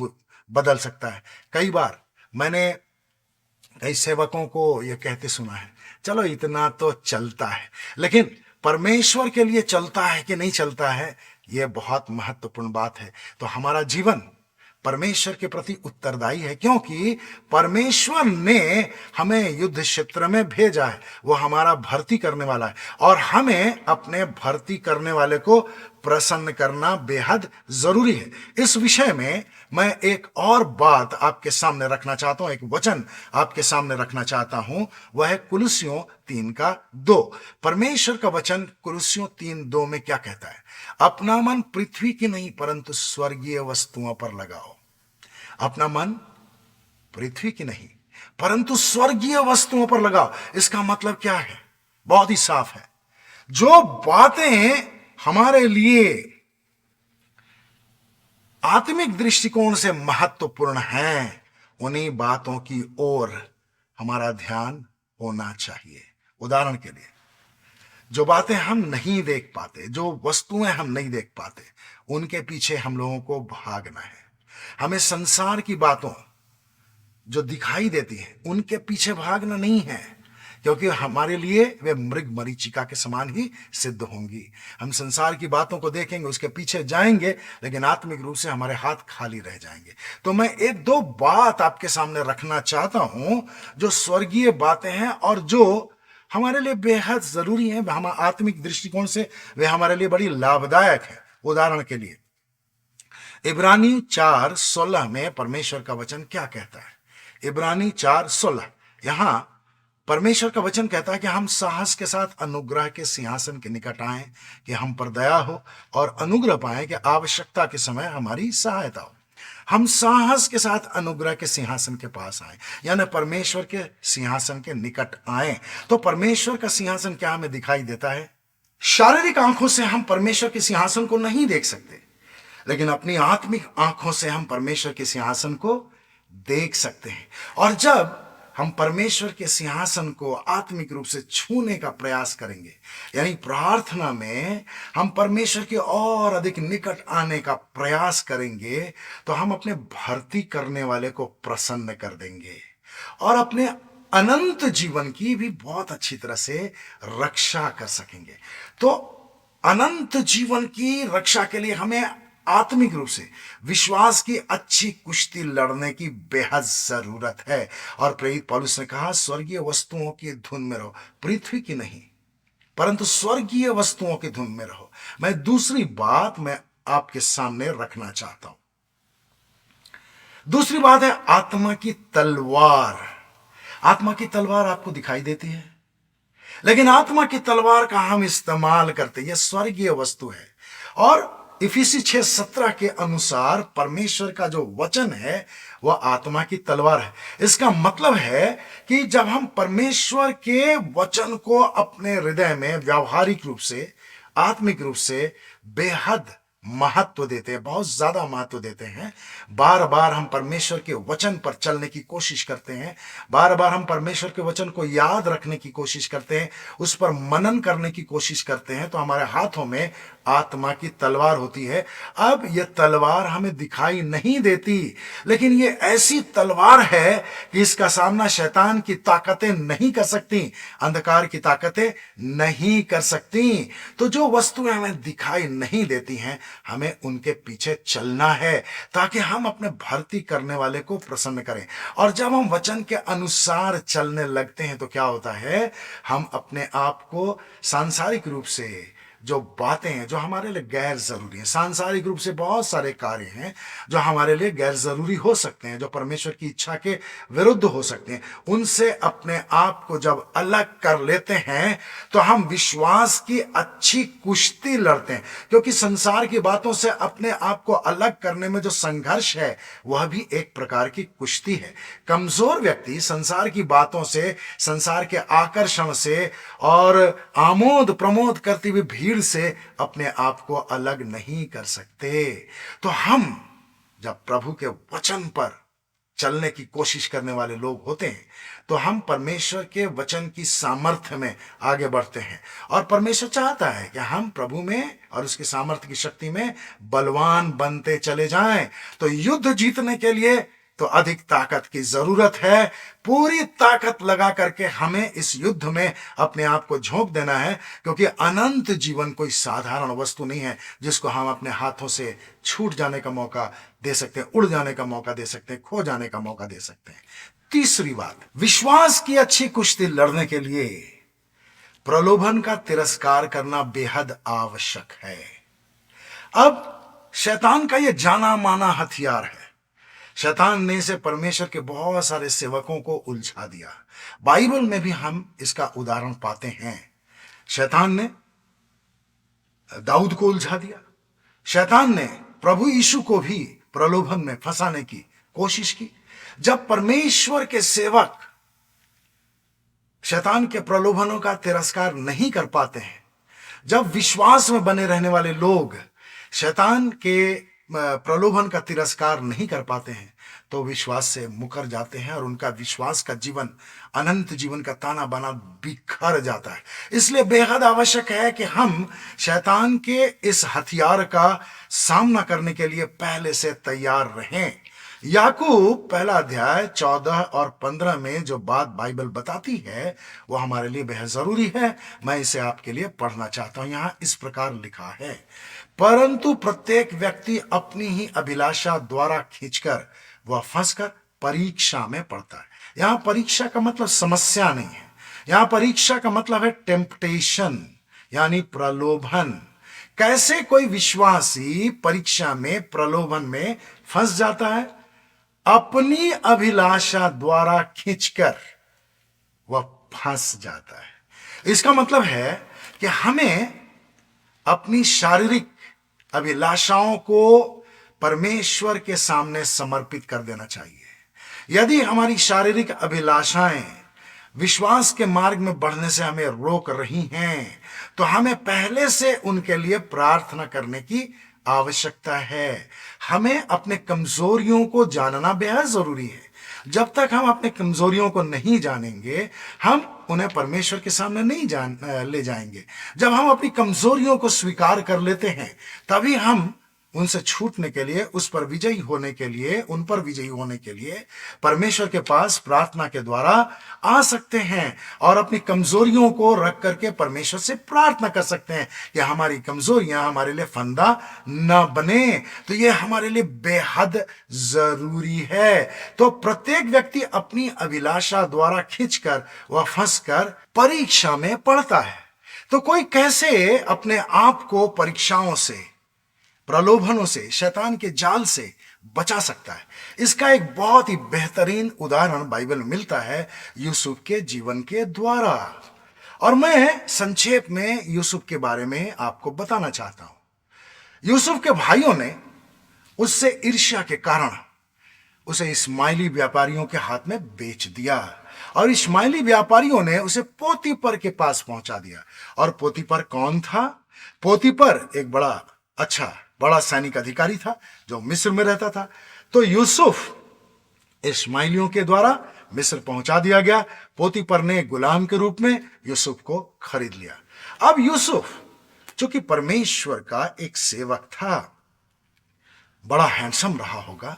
बदल सकता है। कई बार मैंने कई सेवकों को यह कहते सुना है, चलो इतना तो चलता है, लेकिन परमेश्वर के लिए चलता है कि नहीं चलता है, यह बहुत महत्वपूर्ण बात है। तो हमारा जीवन परमेश्वर के प्रति उत्तरदायी है, क्योंकि परमेश्वर ने हमें युद्ध क्षेत्र में भेजा है। वो हमारा भर्ती करने वाला है, और हमें अपने भर्ती करने वाले को प्रसन्न करना बेहद जरूरी है। इस विषय में मैं एक और बात आपके सामने रखना चाहता हूं, एक वचन आपके सामने रखना चाहता हूं। वह है कुलुस्सियों 3:2। परमेश्वर का वचन कुलुस्सियों 3:2 में क्या कहता है? अपना मन पृथ्वी की नहीं परंतु स्वर्गीय वस्तुओं पर लगाओ। अपना मन पृथ्वी की नहीं परंतु स्वर्गीय वस्तुओं पर लगाओ। इसका मतलब क्या है? बहुत ही साफ है। जो बातें हमारे लिए आत्मिक दृष्टिकोण से महत्वपूर्ण हैं, उन्हीं बातों की ओर हमारा ध्यान होना चाहिए। उदाहरण के लिए, जो बातें हम नहीं देख पाते, जो वस्तुएं हम नहीं देख पाते, उनके पीछे हम लोगों को भागना है। हमें संसार की बातों जो दिखाई देती है उनके पीछे भागना नहीं है, क्योंकि हमारे लिए वे मृग मरीचिका के समान ही सिद्ध होंगी। हम संसार की बातों को देखेंगे, उसके पीछे जाएंगे, लेकिन आत्मिक रूप से हमारे हाथ खाली रह जाएंगे। तो मैं एक दो बात आपके सामने रखना चाहता हूं जो स्वर्गीय बातें हैं और जो हमारे लिए बेहद जरूरी है। हम आत्मिक दृष्टिकोण से वे हमारे लिए बड़ी लाभदायक है। उदाहरण के लिए, इब्रानी 4:16 में परमेश्वर का वचन क्या कहता है? इब्रानी 4:16, यहां परमेश्वर का वचन कहता है कि हम साहस के साथ अनुग्रह के सिंहासन के निकट आए, कि हम पर दया हो और अनुग्रह पाए, कि आवश्यकता के समय हमारी सहायता हो। हम साहस के साथ अनुग्रह के सिंहासन के पास आए, यानी परमेश्वर के सिंहासन के निकट आए। तो परमेश्वर का सिंहासन क्या हमें दिखाई देता है? शारीरिक आंखों से हम परमेश्वर के सिंहासन को नहीं देख सकते, लेकिन अपनी आत्मिक आंखों से हम परमेश्वर के सिंहासन को देख सकते हैं। और जब हम परमेश्वर के सिंहासन को आत्मिक रूप से छूने का प्रयास करेंगे, यानी प्रार्थना में हम परमेश्वर के और अधिक निकट आने का प्रयास करेंगे, तो हम अपने भर्ती करने वाले को प्रसन्न कर देंगे। और अपने अनंत जीवन की भी बहुत अच्छी तरह से रक्षा कर सकेंगे। तो अनंत जीवन की रक्षा के लिए हमें आत्मिक रूप से विश्वास की अच्छी कुश्ती लड़ने की बेहद जरूरत है। और प्रेरित पौलुस ने कहा, स्वर्गीय वस्तुओं की धुन में रहो, पृथ्वी की नहीं परंतु स्वर्गीय वस्तुओं की धुन में रहो। मैं दूसरी बात मैं आपके सामने रखना चाहता हूं। दूसरी बात है आत्मा की तलवार। आत्मा की तलवार आपको दिखाई देती है, लेकिन आत्मा की तलवार का हम इस्तेमाल करते, यह स्वर्गीय वस्तु है। और इफिसी 6:17 के अनुसार परमेश्वर का जो वचन है वह आत्मा की तलवार है। इसका मतलब है कि जब हम परमेश्वर के वचन को अपने हृदय में व्यावहारिक रूप से, आत्मिक रूप से बेहद महत्व देते हैं, बहुत ज्यादा महत्व देते हैं, बार बार हम परमेश्वर के वचन पर चलने की कोशिश करते हैं, बार बार हम परमेश्वर के वचन को याद रखने की कोशिश करते हैं, उस पर मनन करने की कोशिश करते हैं, तो हमारे हाथों में आत्मा की तलवार होती है। अब यह तलवार हमें दिखाई नहीं देती, लेकिन यह ऐसी तलवार है कि इसका सामना शैतान की ताकतें नहीं कर सकती, अंधकार की ताकतें नहीं कर सकती। तो जो वस्तुएं हमें दिखाई नहीं देती हैं, हमें उनके पीछे चलना है ताकि हम अपने भर्ती करने वाले को प्रसन्न करें। और जब हम वचन के अनुसार चलने लगते हैं तो क्या होता है, हम अपने आप को सांसारिक रूप से जो बातें हैं जो हमारे लिए गैर जरूरी हैं, सांसारिक रूप से बहुत सारे कार्य हैं जो हमारे लिए गैर जरूरी हो सकते हैं, जो परमेश्वर की इच्छा के विरुद्ध हो सकते हैं, उनसे अपने आप को जब अलग कर लेते हैं तो हम विश्वास की अच्छी कुश्ती लड़ते हैं। क्योंकि संसार की बातों से अपने आप को अलग करने में जो संघर्ष है वह भी एक प्रकार की कुश्ती है। कमजोर व्यक्ति संसार की बातों से, संसार के आकर्षण से और आमोद प्रमोद करती हुई भीड़ से अपने आप को अलग नहीं कर सकते। तो हम जब प्रभु के वचन पर चलने की कोशिश करने वाले लोग होते हैं तो हम परमेश्वर के वचन की सामर्थ्य में आगे बढ़ते हैं। और परमेश्वर चाहता है कि हम प्रभु में और उसकी सामर्थ्य की शक्ति में बलवान बनते चले जाएं। तो युद्ध जीतने के लिए तो अधिक ताकत की जरूरत है। पूरी ताकत लगा करके हमें इस युद्ध में अपने आप को झोंक देना है, क्योंकि अनंत जीवन कोई साधारण वस्तु नहीं है जिसको हम अपने हाथों से छूट जाने का मौका दे सकते हैं, उड़ जाने का मौका दे सकते हैं, खो जाने का मौका दे सकते हैं। तीसरी बात, विश्वास की अच्छी कुश्ती लड़ने के लिए प्रलोभन का तिरस्कार करना बेहद आवश्यक है। अब शैतान का यह जाना माना हथियार है। शैतान ने इसे परमेश्वर के बहुत सारे सेवकों को उलझा दिया। बाइबल में भी हम इसका उदाहरण पाते हैं। शैतान ने दाऊद को उलझा दिया। शैतान ने प्रभु यीशु को भी प्रलोभन में फंसाने की कोशिश की। जब परमेश्वर के सेवक शैतान के प्रलोभनों का तिरस्कार नहीं कर पाते हैं, जब विश्वास में बने रहने वाले लोग शैतान के प्रलोभन का तिरस्कार नहीं कर पाते हैं, तो विश्वास से मुकर जाते हैं और उनका विश्वास का जीवन, अनंत जीवन का ताना बाना बिखर जाता है। इसलिए बेहद आवश्यक है कि हम शैतान के इस हथियार का सामना करने के लिए पहले से तैयार रहें। याकूब पहला अध्याय 14 और 15 में जो बात बाइबल बताती है वो हमारे लिए बेहद जरूरी है। मैं इसे आपके लिए पढ़ना चाहता हूं। यहां इस प्रकार लिखा है, परंतु प्रत्येक व्यक्ति अपनी ही अभिलाषा द्वारा खींचकर वह फंसकर परीक्षा में पड़ता है। यहां परीक्षा का मतलब समस्या नहीं है, यहां परीक्षा का मतलब है टेम्पटेशन, यानी प्रलोभन। कैसे कोई विश्वासी परीक्षा में, प्रलोभन में फंस जाता है? अपनी अभिलाषा द्वारा खींचकर वह फंस जाता है। इसका मतलब है कि हमें अपनी शारीरिक अभिलाषाओं को परमेश्वर के सामने समर्पित कर देना चाहिए। यदि हमारी शारीरिक अभिलाषाएं विश्वास के मार्ग में बढ़ने से हमें रोक रही हैं, तो हमें पहले से उनके लिए प्रार्थना करने की आवश्यकता है। हमें अपने कमजोरियों को जानना बेहद जरूरी है। जब तक हम अपने कमजोरियों को नहीं जानेंगे, हम उन्हें परमेश्वर के सामने नहीं ले जाएंगे। जब हम अपनी कमजोरियों को स्वीकार कर लेते हैं, तभी हम उनसे छूटने के लिए, उस पर विजयी होने के लिए, उन पर विजयी होने के लिए परमेश्वर के पास प्रार्थना के द्वारा आ सकते हैं और अपनी कमजोरियों को रख करके परमेश्वर से प्रार्थना कर सकते हैं कि हमारी कमजोरियां हमारे लिए फंदा न बने। तो ये हमारे लिए बेहद जरूरी है। तो प्रत्येक व्यक्ति अपनी अभिलाषा द्वारा खींचकर व फंसकर परीक्षा में पड़ता है। तो कोई कैसे अपने आप को परीक्षाओं से, प्रलोभनों से, शैतान के जाल से बचा सकता है? इसका एक बहुत ही बेहतरीन उदाहरण बाइबल में मिलता है यूसुफ के जीवन के द्वारा। और मैं संक्षेप में यूसुफ के बारे में आपको बताना चाहता हूं। यूसुफ के भाइयों ने उससे ईर्ष्या के कारण उसे इस्माइली व्यापारियों के हाथ में बेच दिया और इस्माइली व्यापारियों ने उसे पोतीपर के पास पहुंचा दिया। और पोतीपर कौन था? पोतीपर एक बड़ा सैनिक अधिकारी था जो मिस्र में रहता था। तो यूसुफ इस्माइलियों के द्वारा मिस्र पहुंचा दिया गया। पोतीपर ने गुलाम के रूप में यूसुफ को खरीद लिया। अब यूसुफ चूंकि परमेश्वर का एक सेवक था, बड़ा हैंडसम रहा होगा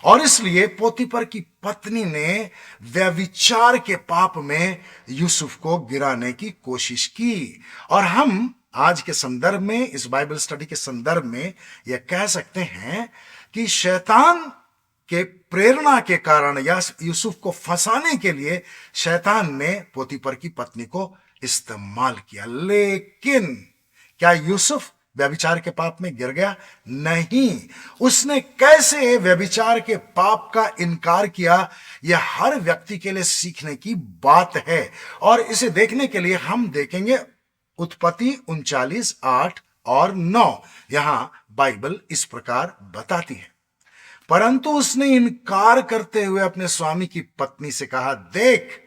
और इसलिए पोतीपर की पत्नी ने व्यभिचार के पाप में यूसुफ को गिराने की कोशिश की। और हम आज के संदर्भ में, इस बाइबल स्टडी के संदर्भ में यह कह सकते हैं कि शैतान के प्रेरणा के कारण या यूसुफ को फंसाने के लिए शैतान ने पोतीपर की पत्नी को इस्तेमाल किया। लेकिन क्या यूसुफ व्यभिचार के पाप में गिर गया? नहीं। उसने कैसे व्यभिचार के पाप का इनकार किया, यह हर व्यक्ति के लिए सीखने की बात है। और इसे देखने के लिए हम देखेंगे उत्पत्ति 39:8 और 9। यहां बाइबल इस प्रकार बताती है, परंतु उसने इनकार करते हुए अपने स्वामी की पत्नी से कहा, देख,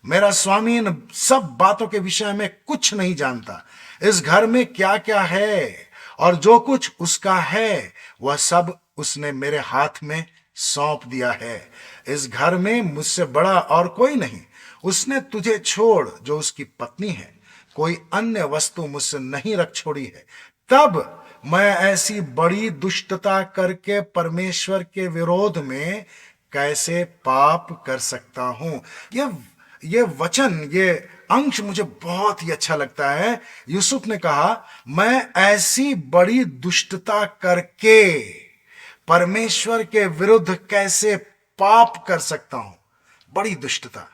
मेरा स्वामी इन सब बातों के विषय में कुछ नहीं जानता। इस घर में क्या क्या है और जो कुछ उसका है वह सब उसने मेरे हाथ में सौंप दिया है। इस घर में मुझसे बड़ा और कोई नहीं। उसने तुझे छोड़, जो उसकी पत्नी है, कोई अन्य वस्तु मुझसे नहीं रख छोड़ी है। तब मैं ऐसी बड़ी दुष्टता करके परमेश्वर के विरोध में कैसे पाप कर सकता हूं? ये वचन, ये अंश मुझे बहुत ही अच्छा लगता है। यूसुफ ने कहा, मैं ऐसी बड़ी दुष्टता करके परमेश्वर के विरुद्ध कैसे पाप कर सकता हूं? बड़ी दुष्टता।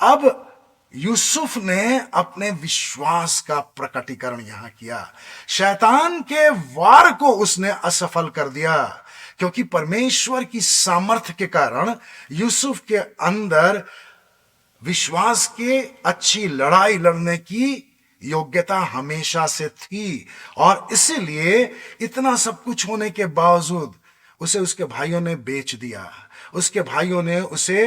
अब यूसुफ ने अपने विश्वास का प्रकटीकरण यहां किया। शैतान के वार को उसने असफल कर दिया, क्योंकि परमेश्वर की सामर्थ्य के कारण यूसुफ के अंदर विश्वास के अच्छी लड़ाई लड़ने की योग्यता हमेशा से थी। और इसीलिए इतना सब कुछ होने के बावजूद उसे उसके भाइयों ने बेच दिया। उसके भाइयों ने उसे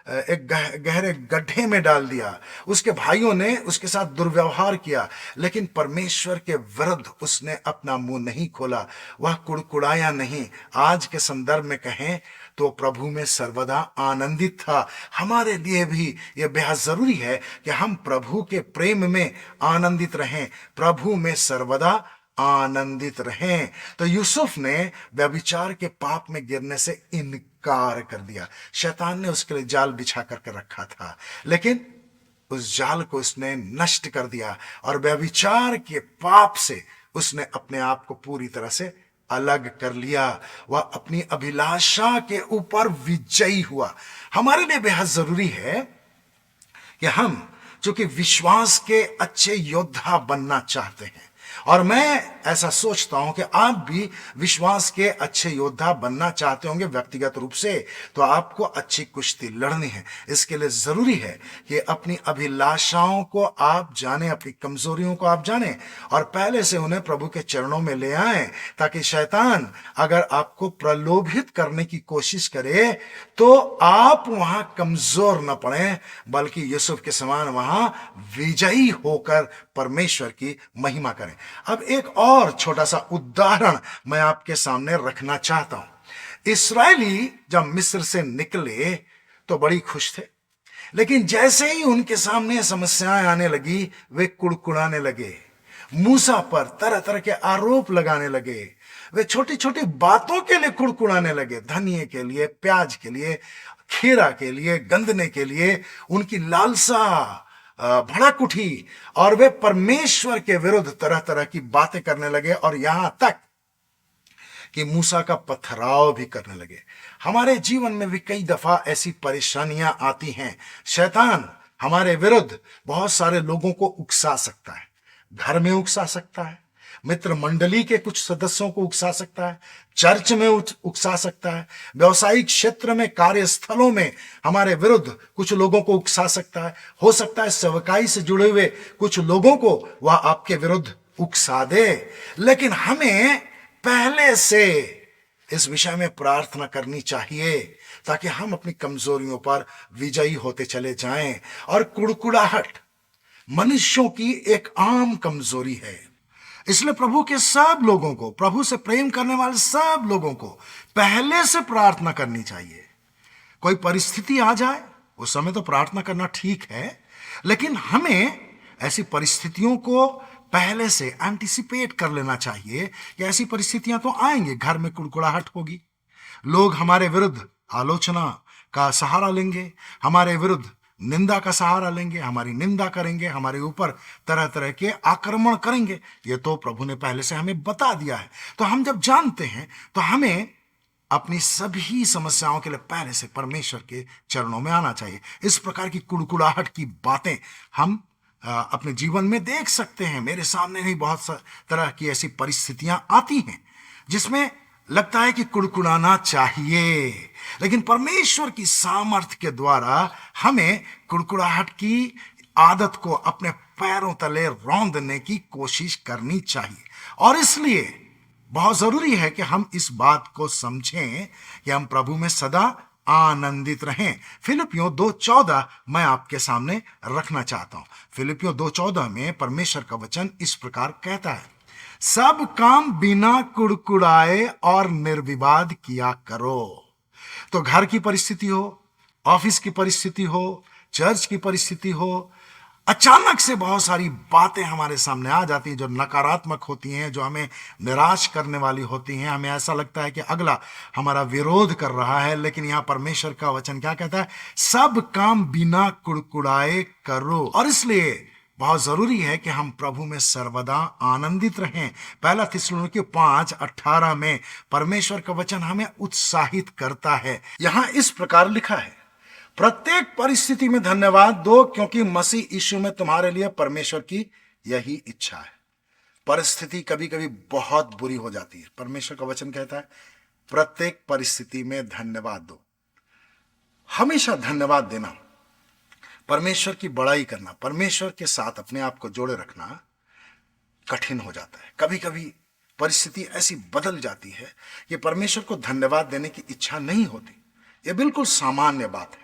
एक गहरे गड्ढे में डाल दिया। उसके भाइयों ने उसके साथ दुर्व्यवहार किया, लेकिन परमेश्वर के विरुद्ध उसने अपना मुंह नहीं खोला, वह कुड़कुड़ाया नहीं। आज के संदर्भ में कहें तो प्रभु में सर्वदा आनंदित था। हमारे लिए भी यह बेहद जरूरी है कि हम प्रभु के प्रेम में आनंदित रहें, प्रभु में सर्वदा आनंदित रहें। तो यूसुफ ने व्यभिचार के पाप में गिरने से इनकार कर दिया। शैतान ने उसके लिए जाल बिछा करके रखा था, लेकिन उस जाल को उसने नष्ट कर दिया और व्यभिचार के पाप से उसने अपने आप को पूरी तरह से अलग कर लिया। वह अपनी अभिलाषा के ऊपर विजयी हुआ। हमारे लिए बेहद जरूरी है कि हम चूंकि विश्वास के अच्छे योद्धा बनना चाहते हैं, और मैं ऐसा सोचता हूं कि आप भी विश्वास के अच्छे योद्धा बनना चाहते होंगे व्यक्तिगत रूप से, तो आपको अच्छी कुश्ती लड़नी है। इसके लिए जरूरी है कि अपनी अभिलाषाओं को आप जानें, अपनी कमजोरियों को आप जानें और पहले से उन्हें प्रभु के चरणों में ले आएं, ताकि शैतान अगर आपको प्रलोभित करने की कोशिश करे तो आप वहां कमजोर न पड़े, बल्कि यूसुफ के समान वहां विजयी होकर परमेश्वर की महिमा करें। अब एक और छोटा सा उदाहरण मैं आपके सामने रखना चाहता हूं। इस्राएली जब मिस्र से निकले तो बड़ी खुश थे, लेकिन जैसे ही उनके सामने समस्याएं आने लगी, वे कुड़कुड़ाने लगे, मूसा पर तरह तरह के आरोप लगाने लगे। वे छोटी छोटी बातों के लिए कुड़कुड़ाने लगे, धनिये के लिए, प्याज के लिए, खीरा के लिए, गंदने के लिए। उनकी लालसा भड़क उठी और वे परमेश्वर के विरुद्ध तरह तरह की बातें करने लगे, और यहां तक कि मूसा का पथराव भी करने लगे। हमारे जीवन में भी कई दफा ऐसी परेशानियां आती हैं। शैतान हमारे विरुद्ध बहुत सारे लोगों को उकसा सकता है, घर में उकसा सकता है, मित्र मंडली के कुछ सदस्यों को उकसा सकता है, चर्च में उकसा सकता है, व्यवसायिक क्षेत्र में, कार्यस्थलों में हमारे विरुद्ध कुछ लोगों को उकसा सकता है। हो सकता है सेवकाई से जुड़े हुए कुछ लोगों को वह आपके विरुद्ध उकसा दे। लेकिन हमें पहले से इस विषय में प्रार्थना करनी चाहिए ताकि हम अपनी कमजोरियों पर विजयी होते चले जाएं। और कुड़कुड़ाहट मनुष्यों की एक आम कमजोरी है, इसलिए प्रभु के सब लोगों को, प्रभु से प्रेम करने वाले सब लोगों को पहले से प्रार्थना करनी चाहिए। कोई परिस्थिति आ जाए उस समय तो प्रार्थना करना ठीक है, लेकिन हमें ऐसी परिस्थितियों को पहले से एंटिसिपेट कर लेना चाहिए कि ऐसी परिस्थितियां तो आएंगी। घर में कुड़कुड़ाहट होगी, लोग हमारे विरुद्ध आलोचना का सहारा लेंगे, हमारे विरुद्ध निंदा का सहारा लेंगे, हमारी निंदा करेंगे, हमारे ऊपर तरह तरह के आक्रमण करेंगे। ये तो प्रभु ने पहले से हमें बता दिया है। तो हम जब जानते हैं तो हमें अपनी सभी समस्याओं के लिए पहले से परमेश्वर के चरणों में आना चाहिए। इस प्रकार की कुड़कुड़ाहट की बातें हम अपने जीवन में देख सकते हैं। मेरे सामने भी बहुत तरह की ऐसी परिस्थितियां आती हैं जिसमें लगता है कि कुड़कुड़ाना चाहिए, लेकिन परमेश्वर की सामर्थ्य के द्वारा हमें कुड़कुड़ाहट की आदत को अपने पैरों तले रौंदने की कोशिश करनी चाहिए। और इसलिए बहुत जरूरी है कि हम इस बात को समझें कि हम प्रभु में सदा आनंदित रहें। फिलिपियों 2:14 मैं आपके सामने रखना चाहता हूं। फिलिपियों 2:14 में परमेश्वर का वचन इस प्रकार कहता है, सब काम बिना कुड़कुड़ाए और निर्विवाद किया करो। तो घर की परिस्थिति हो, ऑफिस की परिस्थिति हो, चर्च की परिस्थिति हो, अचानक से बहुत सारी बातें हमारे सामने आ जाती हैं जो नकारात्मक होती हैं, जो हमें निराश करने वाली होती हैं। हमें ऐसा लगता है कि अगला हमारा विरोध कर रहा है, लेकिन यहां परमेश्वर का वचन क्या कहता है? सब काम बिना कुड़कुड़ाए करो। और इसलिए बहुत जरूरी है कि हम प्रभु में सर्वदा आनंदित रहें। पहला थिस्सलुनीके 5:18 में परमेश्वर का वचन हमें उत्साहित करता है। यहां इस प्रकार लिखा है, प्रत्येक परिस्थिति में धन्यवाद दो क्योंकि मसीह यीशु में तुम्हारे लिए परमेश्वर की यही इच्छा है। परिस्थिति कभी कभी बहुत बुरी हो जाती है, परमेश्वर का वचन कहता है प्रत्येक परिस्थिति में धन्यवाद दो। हमेशा धन्यवाद देना, परमेश्वर की बड़ाई करना, परमेश्वर के साथ अपने आप को जोड़े रखना कठिन हो जाता है। कभी कभी परिस्थिति ऐसी बदल जाती है कि परमेश्वर को धन्यवाद देने की इच्छा नहीं होती। यह बिल्कुल सामान्य बात है,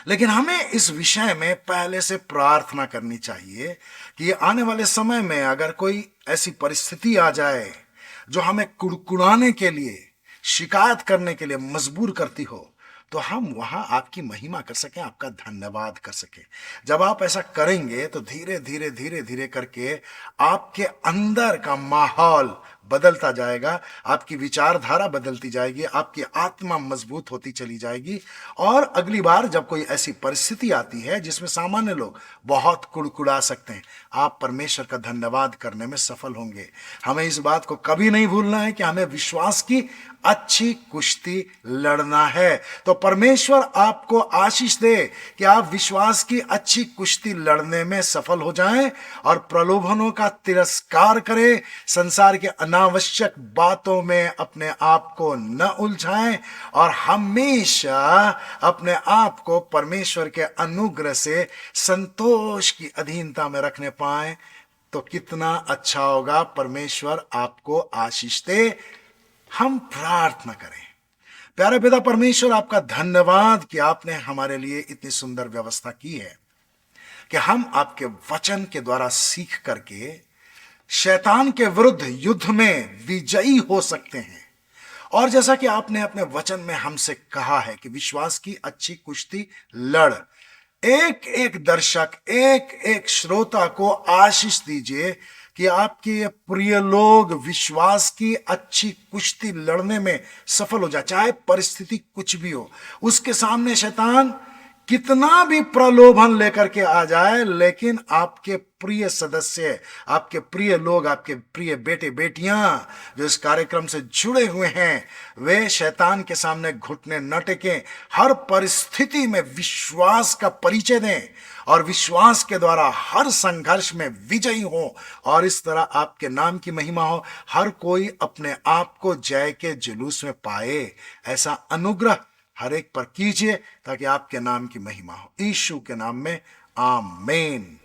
लेकिन हमें इस विषय में पहले से प्रार्थना करनी चाहिए कि आने वाले समय में अगर कोई ऐसी परिस्थिति आ जाए जो हमें कुड़कुड़ाने के लिए, शिकायत करने के लिए मजबूर करती हो, तो हम वहां आपकी महिमा कर सकें, आपका धन्यवाद कर सकें। जब आप ऐसा करेंगे तो धीरे धीरे धीरे धीरे करके आपके अंदर का माहौल बदलता जाएगा, आपकी विचारधारा बदलती जाएगी, आपकी आत्मा मजबूत होती चली जाएगी। और अगली बार जब कोई ऐसी परिस्थिति आती है जिसमें सामान्य लोग बहुत कुड़कुड़ा सकते हैं, आप परमेश्वर का धन्यवाद करने में सफल होंगे। हमें इस बात को कभी नहीं भूलना है कि हमें विश्वास की अच्छी कुश्ती लड़ना है। तो परमेश्वर आपको आशीष दे कि आप विश्वास की अच्छी कुश्ती लड़ने में सफल हो जाएं और प्रलोभनों का तिरस्कार करें, संसार के अनावश्यक बातों में अपने आप को न उलझाएं और हमेशा अपने आप को परमेश्वर के अनुग्रह से संतोष की अधीनता में रखने पाएं। तो कितना अच्छा होगा। परमेश्वर आपको आशीष दे। हम प्रार्थना करें। प्यारे पिता परमेश्वर, आपका धन्यवाद कि आपने हमारे लिए इतनी सुंदर व्यवस्था की है कि हम आपके वचन के द्वारा सीख करके शैतान के विरुद्ध युद्ध में विजयी हो सकते हैं। और जैसा कि आपने अपने वचन में हमसे कहा है कि विश्वास की अच्छी कुश्ती लड़। एक एक दर्शक, एक एक श्रोता को आशीष दीजिए कि आपके ये प्रिय लोग विश्वास की अच्छी कुश्ती लड़ने में सफल हो जाए, चाहे परिस्थिति कुछ भी हो। उसके सामने शैतान कितना भी प्रलोभन लेकर के आ जाए, लेकिन आपके प्रिय सदस्य, आपके प्रिय लोग, आपके प्रिय बेटे बेटियां जो इस कार्यक्रम से जुड़े हुए हैं, वे शैतान के सामने घुटने न टेकें। हर परिस्थिति में विश्वास का परिचय दें और विश्वास के द्वारा हर संघर्ष में विजयी हो, और इस तरह आपके नाम की महिमा हो। हर कोई अपने आप को जय के जुलूस में पाए, ऐसा अनुग्रह हर एक पर कीजिए ताकि आपके नाम की महिमा हो। यीशु के नाम में आमीन।